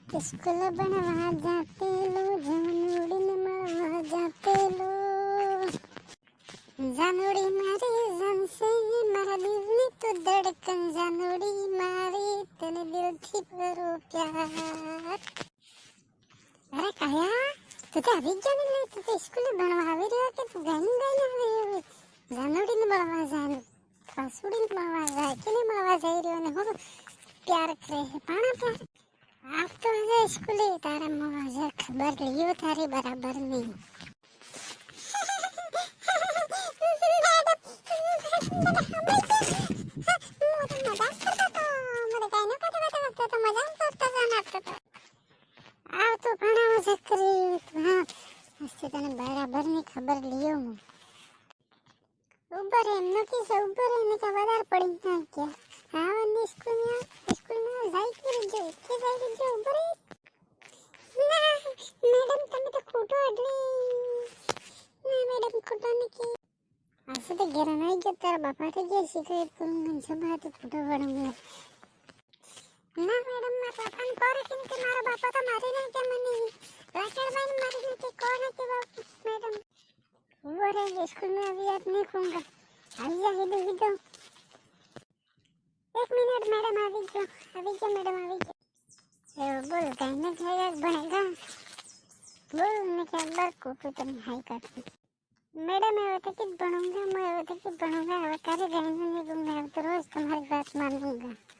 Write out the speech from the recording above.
school बनवा जाते लो जानूड़ी मळवा जाते लो जानूड़ी मारी जान से मारा दिलनी तो धड़कन जानूड़ी मारी तने दिलથી કરો પ્યાર અરે કાયા તું તો આવી જ ને તું તો સ્કૂલ ભણવા આવી રહ્યો કે તું ગાયન ગાયન આવી जानूड़ी ને મળવા જાય ફાસુડી ને મળવા જાય કે ને મળવા જઈ રહ્યો ને હું प्यार કરે પાણા પ્યાર आप तो है स्कूल तारा मुझे खबर लियो थारी बराबर नहीं बराबर नहीं खबर लियो ऊपर एमनो की ऊपर एने का વધારે પડી ના क्या हां वने स्कूल में जाई कर जो के जाई जो ऊपर ના મેડમ તમે તો ખોટો અડલી ના મેડમ ખોટો નથી આસે તો ઘરે નહીં કે તારા બાપા તો કે શિકાયત કરું જબા તો ખોટો વળું ના મેડમ મારા પાપાને કોરે કેમ કે મારા બાપા તો મારી નહીં કે મને રાકેશભાઈ મારી નહીં કે કોણ હતી બાપ મેડમ वो स्कूल में अभी आप नहीं खूंगा अभी जा इधर एक मिनट मैडम अभी जो मैडम अभी जो बोल कहने जाएगा बनेगा बोल मैं क्या बार को तो तुम हाई करती मैडम मैं तो कि बनूंगा मैं तो कि बनूंगा अब करे रहने नहीं दूंगा अब तो रोज तुम्हारी बात मानूंगा